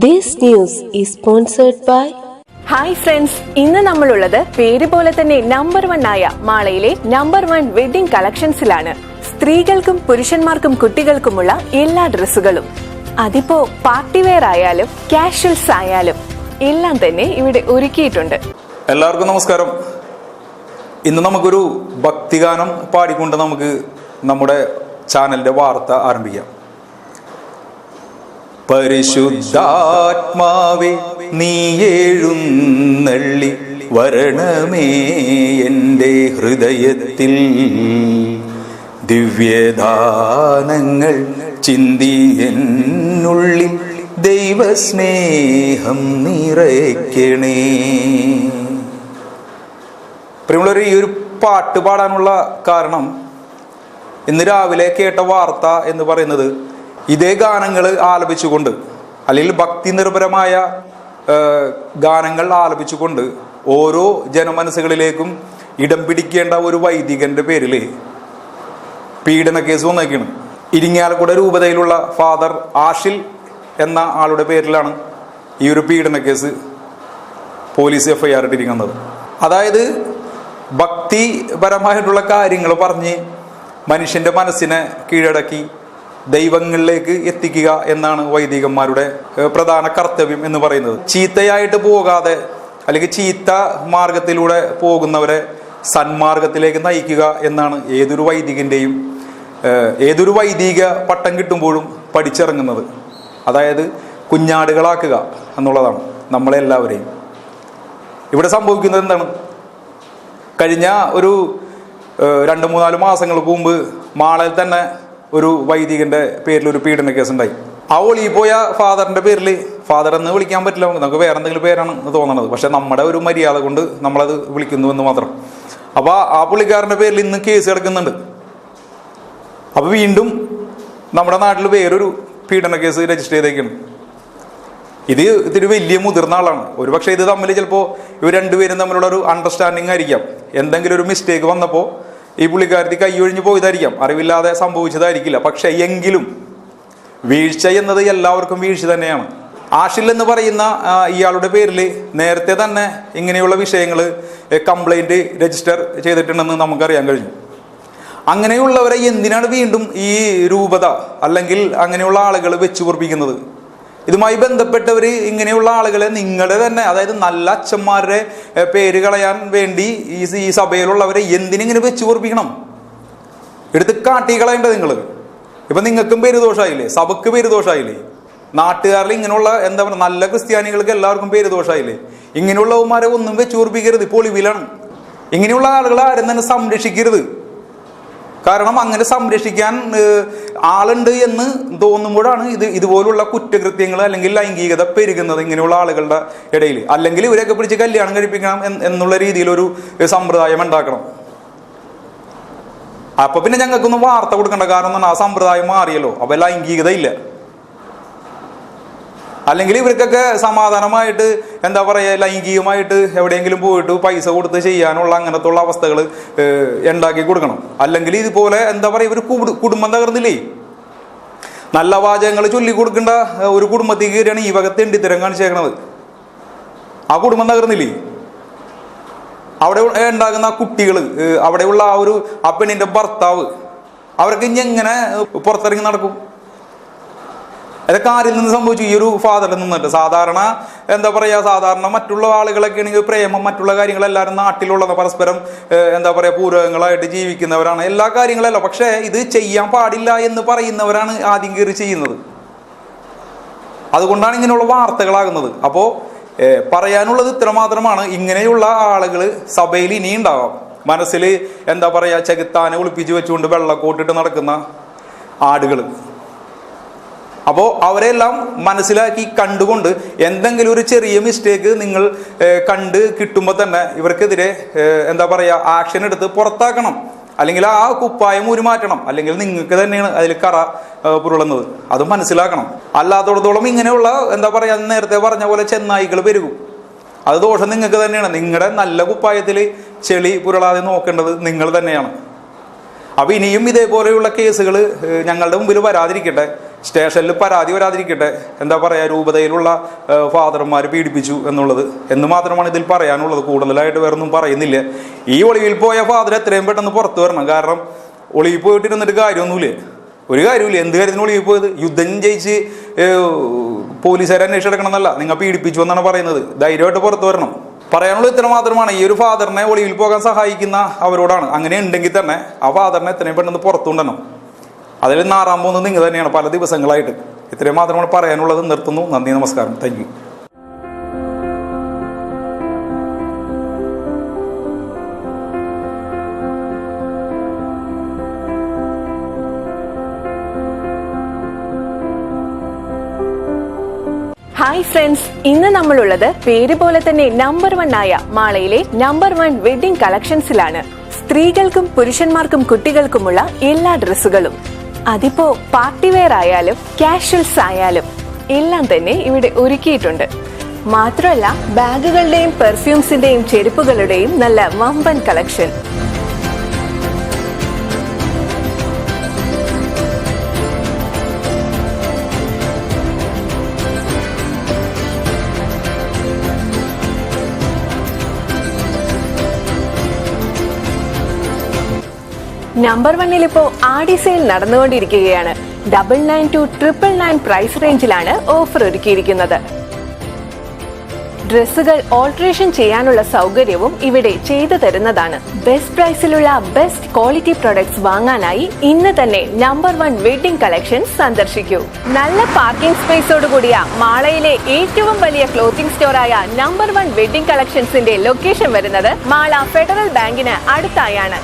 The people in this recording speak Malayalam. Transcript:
This news is sponsored by hi friends, ഇന്ന് നമ്മളുള്ളത് പേര് പോലെ തന്നെ നമ്പർ 1 ആയ മാളയിലെ നമ്പർ 1 വെഡിംഗ് കളക്ഷൻസിലാണ്. സ്ത്രീകൾക്കും പുരുഷന്മാർക്കും കുട്ടികൾക്കുമുള്ള എല്ലാ ഡ്രസ്സുകളും, അതിപ്പോ പാർട്ടി വെയർ ആയാലും കാഷ്വൽസ് ആയാലും എല്ലാം തന്നെ ഇവിടെ ഒരുക്കിയിട്ടുണ്ട്. എല്ലാവർക്കും നമസ്കാരം. ഇന്ന് നമുക്കൊരു ഭക്തിഗാനം പാടിക്കൊണ്ട് നമുക്ക് നമ്മുടെ ചാനലിന്റെ വാർത്ത ആരംഭിക്കാം. പരിശുദ്ധാത്മാവേ നീ എഴുന്നള്ളി വരണമേ എൻ്റെ ഹൃദയത്തിൽ, ദിവ്യദാനങ്ങൾ ചിന്തി എന്നുള്ളിൽ ദൈവസ്നേഹം നിറയ്ക്കണേ. പ്രിയമുള്ളവരെ, ഈ ഒരു പാട്ട് പാടാനുള്ള കാരണം ഇന്ന് രാവിലെ കേട്ട വാർത്ത എന്ന് പറയുന്നത് ഇതേ ഗാനങ്ങൾ ആലപിച്ചുകൊണ്ട്, അല്ലെങ്കിൽ ഭക്തി നിർഭരമായ ഗാനങ്ങൾ ആലപിച്ചുകൊണ്ട് ഓരോ ജനമനസ്സുകളിലേക്കും ഇടം പിടിക്കേണ്ട ഒരു വൈദികന്റെ പേരിൽ പീഡന കേസ് വന്നേക്കാണ്. ഇരിങ്ങാലക്കുട രൂപതയിലുള്ള ഫാദർ ആഷിൽ എന്ന ആളുടെ പേരിലാണ് ഈ ഒരു പീഡന കേസ് പോലീസ് FIR ഇട്ടിരിക്കുന്നത്. അതായത് ഭക്തിപരമായിട്ടുള്ള കാര്യങ്ങൾ പറഞ്ഞ് മനുഷ്യന്റെ മനസ്സിനെ കീഴടക്കി ദൈവങ്ങളിലേക്ക് എത്തിക്കുക എന്നാണ് വൈദികന്മാരുടെ പ്രധാന കർത്തവ്യം എന്ന് പറയുന്നത്. ചീത്തയായിട്ട് പോകാതെ, അല്ലെങ്കിൽ ചീത്ത മാർഗത്തിലൂടെ പോകുന്നവരെ സന്മാർഗത്തിലേക്ക് നയിക്കുക എന്നാണ് ഏതൊരു വൈദികന്റെയും, ഏതൊരു വൈദിക പട്ടം കിട്ടുമ്പോഴും പഠിച്ചിറങ്ങുന്നത്. അതായത് കുഞ്ഞാടുകളാക്കുക എന്നുള്ളതാണ് നമ്മളെല്ലാവരെയും. ഇവിടെ സംഭവിക്കുന്നത് എന്താണ്? കഴിഞ്ഞ ഒരു 2-3 മാസങ്ങൾക്ക് മുമ്പ് മാളയിൽ തന്നെ ഒരു വൈദികന്റെ പേരിൽ ഒരു പീഡന കേസ് ഉണ്ടായി. ആ ഒളി പോയ ഫാദറിന്റെ പേരിൽ, ഫാദർ എന്ന് വിളിക്കാൻ പറ്റില്ല, നമുക്ക് വേറെ എന്തെങ്കിലും പേരാണ് തോന്നണത്, പക്ഷെ നമ്മുടെ ഒരു മര്യാദ കൊണ്ട് നമ്മളത് വിളിക്കുന്നു എന്ന് മാത്രം. അപ്പൊ ആ പുള്ളിക്കാരന്റെ പേരിൽ ഇന്ന് കേസ് കിടക്കുന്നുണ്ട്. അപ്പൊ വീണ്ടും നമ്മുടെ നാട്ടിൽ വേറൊരു പീഡന കേസ് രജിസ്റ്റർ ചെയ്തേക്കാണ്. ഇതൊരു വലിയ മുതിർന്ന ആളാണ്. ഒരുപക്ഷെ ഇത് തമ്മിൽ ചിലപ്പോൾ ഇവർ രണ്ടുപേരും തമ്മിലുള്ള ഒരു അണ്ടർസ്റ്റാൻഡിങ് ആയിരിക്കാം. എന്തെങ്കിലും ഒരു മിസ്റ്റേക്ക് വന്നപ്പോൾ ഈ പുള്ളിക്കാരത്തി കൈയൊഴിഞ്ഞു പോയതായിരിക്കാം, അറിവില്ലാതെ സംഭവിച്ചതായിരിക്കില്ല. പക്ഷെ എങ്കിലും വീഴ്ച എന്നത് എല്ലാവർക്കും വീഴ്ച തന്നെയാണ്. ആഷിൽ എന്ന് പറയുന്ന ഇയാളുടെ പേരിൽ നേരത്തെ തന്നെ ഇങ്ങനെയുള്ള വിഷയങ്ങൾ കംപ്ലൈന്റ് രജിസ്റ്റർ ചെയ്തിട്ടുണ്ടെന്ന് നമുക്കറിയാൻ കഴിഞ്ഞു. അങ്ങനെയുള്ളവരെ എന്തിനാണ് വീണ്ടും ഈ രൂപത അല്ലെങ്കിൽ അങ്ങനെയുള്ള ആളുകൾ വെച്ചു പൊറപ്പിക്കുന്നത്? ഇതുമായി ബന്ധപ്പെട്ടവർ ഇങ്ങനെയുള്ള ആളുകളെ നിങ്ങളുടെ തന്നെ, അതായത് നല്ല അച്ഛന്മാരുടെ പേര് കളയാൻ വേണ്ടി ഈ സഭയിലുള്ളവരെ എന്തിനിങ്ങനെ വെച്ചു പൊറപ്പിക്കണം? എടുത്ത് കാട്ടി കളയേണ്ടത് നിങ്ങൾ. ഇപ്പൊ നിങ്ങൾക്കും പേര് ദോഷമായില്ലേ, സഭക്ക് പേര് ദോഷമായില്ലേ, നാട്ടുകാരിൽ ഇങ്ങനെയുള്ള എന്താ പറയുക നല്ല ക്രിസ്ത്യാനികൾക്ക് എല്ലാവർക്കും പേര് ദോഷമായില്ലേ? ഇങ്ങനെയുള്ളവന്മാരെ ഒന്നും വെച്ചു പൊറപ്പിക്കരുത്. ഇപ്പോൾ ഒളിവിലാണ്. ഇങ്ങനെയുള്ള ആളുകളെ ആരും തന്നെ സംരക്ഷിക്കരുത്. കാരണം അങ്ങനെ സംരക്ഷിക്കാൻ ആളുണ്ട് എന്ന് തോന്നുമ്പോഴാണ് ഇതുപോലുള്ള കുറ്റകൃത്യങ്ങൾ അല്ലെങ്കിൽ ലൈംഗികത പെരുകുന്നത് ഇങ്ങനെയുള്ള ആളുകളുടെ ഇടയിൽ. അല്ലെങ്കിൽ ഇവരെയൊക്കെ പിടിച്ച് കല്യാണം കഴിപ്പിക്കണം എന്നുള്ള രീതിയിൽ ഒരു സമ്പ്രദായം ഉണ്ടാക്കണം. അപ്പൊ പിന്നെ ഞങ്ങൾക്കൊന്നും വാർത്ത കൊടുക്കേണ്ട, കാരണം ആ സമ്പ്രദായം മാറിയല്ലോ. അപ്പൊ ലൈംഗികത ഇല്ല. അല്ലെങ്കിൽ ഇവർക്കൊക്കെ സമാധാനമായിട്ട് എന്താ പറയുക, ലൈംഗികമായിട്ട് എവിടെയെങ്കിലും പോയിട്ട് പൈസ കൊടുത്ത് ചെയ്യാനുള്ള അങ്ങനത്തെ ഉള്ള അവസ്ഥകൾ ഉണ്ടാക്കി കൊടുക്കണം. അല്ലെങ്കിൽ ഇതുപോലെ എന്താ പറയുക, ഇവർ കുടുംബം തകർന്നില്ലേ? നല്ല വാചകങ്ങൾ ചൊല്ലിക്കൊടുക്കേണ്ട ഒരു കുടുംബത്തിൽ കയറിയാണ് ഈ വക തെണ്ടിത്തരം കാണിച്ചേക്കണത്. ആ കുടുംബം തകർന്നില്ലേ? അവിടെ ഉണ്ടാകുന്ന കുട്ടികൾ, അവിടെയുള്ള ആ ഒരു പെണ്ണിന്റെ ഭർത്താവ്, അവർക്ക് ഇനി എങ്ങനെ പുറത്തിറങ്ങി നടക്കും? അതൊക്കെ ആരിൽ നിന്ന് സംഭവിച്ചു? ഈ ഒരു ഫാദറിൽ നിന്നിട്ട്. സാധാരണ എന്താ പറയാ, സാധാരണ മറ്റുള്ള ആളുകളൊക്കെ ആണെങ്കിൽ പ്രേമം, മറ്റുള്ള കാര്യങ്ങളെല്ലാവരും നാട്ടിലുള്ളത് പരസ്പരം എന്താ പറയാ പൂരകങ്ങളായിട്ട് ജീവിക്കുന്നവരാണ്, എല്ലാ കാര്യങ്ങളല്ല. പക്ഷെ ഇത് ചെയ്യാൻ പാടില്ല എന്ന് പറയുന്നവരാണ് ആദ്യം കയറി ചെയ്യുന്നത്. അതുകൊണ്ടാണ് ഇങ്ങനെയുള്ള വാർത്തകളാകുന്നത്. അപ്പോ പറയാനുള്ളത് ഇത്ര മാത്രമാണ്. ഇങ്ങനെയുള്ള ആളുകൾ സഭയിൽ ഇനി ഉണ്ടാവാം. മനസ്സിൽ എന്താ പറയാ ചെകുത്താനെ ഒളിപ്പിച്ച് വെച്ചുകൊണ്ട് വെള്ളക്കോട്ടിട്ട് നടക്കുന്ന ആടുകൾ. അപ്പോൾ അവരെല്ലാം മനസ്സിലാക്കി കണ്ടുകൊണ്ട് എന്തെങ്കിലും ഒരു ചെറിയ മിസ്റ്റേക്ക് നിങ്ങൾ കണ്ട് കിട്ടുമ്പോൾ തന്നെ ഇവർക്കെതിരെ എന്താ പറയുക ആക്ഷൻ എടുത്ത് പുറത്താക്കണം. അല്ലെങ്കിൽ ആ കുപ്പായം മാറ്റണം. അല്ലെങ്കിൽ നിങ്ങൾക്ക് തന്നെയാണ് അതിൽ കറ പുരളുന്നത്. അത് മനസ്സിലാക്കണം. അല്ലാത്തോടത്തോളം ഇങ്ങനെയുള്ള എന്താ പറയുക, നേരത്തെ പറഞ്ഞ പോലെ ചെന്നായികൾ പെരുകും. അത് ദോഷം നിങ്ങൾക്ക് തന്നെയാണ്. നിങ്ങളുടെ നല്ല കുപ്പായത്തിൽ ചെളി പുരളാതെ നോക്കേണ്ടത് നിങ്ങൾ തന്നെയാണ്. അപ്പൊ ഇനിയും ഇതേപോലെയുള്ള കേസുകൾ ഞങ്ങളുടെ മുമ്പിൽ വരാതിരിക്കട്ടെ. സ്റ്റേഷനിൽ പരാതി വരാതിരിക്കട്ടെ, എന്താ പറയുക, രൂപതയിലുള്ള ഫാദർമാർ പീഡിപ്പിച്ചു എന്നുള്ളത് എന്ന് മാത്രമാണ് ഇതിൽ പറയാനുള്ളത്. കൂടുതലായിട്ട് വേറൊന്നും പറയുന്നില്ല. ഈ ഒളിവിൽ പോയ ഫാദർ എത്രയും പെട്ടെന്ന് പുറത്തു വരണം. കാരണം ഒളിവിൽ പോയിട്ടിരുന്നിട്ട് കാര്യമൊന്നുമില്ല, ഒരു കാര്യമില്ല. എന്ത് കാര്യത്തിന് ഒളിവിൽ പോയത്? യുദ്ധം ജയിച്ച് പോലീസുകാരെ അന്വേഷിച്ചെടുക്കണം എന്നല്ല, നിങ്ങൾ പീഡിപ്പിച്ചു എന്നാണ് പറയുന്നത്. ധൈര്യമായിട്ട് പുറത്തു വരണം. പറയാനുള്ളത് ഇത്ര മാത്രമാണ്. ഈ ഒരു ഫാദറിനെ ഒളിവിൽ പോകാൻ സഹായിക്കുന്ന അവരോടാണ്. അങ്ങനെ ഉണ്ടെങ്കിൽ തന്നെ ആ ഫാദറിനെ എത്രയും പെട്ടെന്ന് പുറത്തുകൊണ്ടണം. അതിൽ നാറാൻ പോകുന്നത് നിങ്ങൾ തന്നെയാണ് പല ദിവസങ്ങളായിട്ട്. ഇത്രയും മാത്രമാണ് പറയാനുള്ളത്. നിർത്തുന്നു. നന്ദി, നമസ്കാരം. Thank you. ഹായ് ഫ്രണ്ട്സ്, ഇന്ന് നമ്മളുള്ളത് പേര് പോലെ തന്നെ നമ്പർ 1 ആയ മാളയിലെ നമ്പർ 1 വെഡിംഗ് കളക്ഷൻസിലാണ്. സ്ത്രീകൾക്കും പുരുഷന്മാർക്കും കുട്ടികൾക്കുമുള്ള എല്ലാ ഡ്രസ്സുകളും, അതിപ്പോ പാർട്ടി വെയർ ആയാലും കാഷ്വൽസ് ആയാലും എല്ലാം തന്നെ ഇവിടെ ഒരുക്കിയിട്ടുണ്ട്. മാത്രമല്ല ബാഗുകളുടെയും പെർഫ്യൂംസിന്റെയും ചെരുപ്പുകളുടെയും നല്ല വമ്പൻ കളക്ഷൻ. നമ്പർ 1 ഇപ്പോൾ ആടി സെയിൽ നടന്നുകൊണ്ടിരിക്കുകയാണ്. 99 to 999 പ്രൈസ് റേഞ്ചിലാണ് ഓഫർ ഒരുക്കിയിരിക്കുന്നത്. ഡ്രസ്സുകൾ ഓൾട്ടറേഷൻ ചെയ്യാനുള്ള സൗകര്യവും ഇവിടെ ചെയ്തു തരുന്നതാണ്. ബെസ്റ്റ് പ്രൈസിലുള്ള ബെസ്റ്റ് ക്വാളിറ്റി പ്രൊഡക്ട്സ് വാങ്ങാനായി ഇന്ന് തന്നെ നമ്പർ 1 വെഡിംഗ് കളക്ഷൻ സന്ദർശിക്കൂ. നല്ല പാർക്കിംഗ് സ്പേസോട് കൂടിയ മാളയിലെ ഏറ്റവും വലിയ ക്ലോത്തിംഗ് സ്റ്റോറായ നമ്പർ 1 വെഡിംഗ് കളക്ഷൻസിന്റെ ലൊക്കേഷൻ വരുന്നത് മാള ഫെഡറൽ ബാങ്കിന് അടുത്തായാണ്.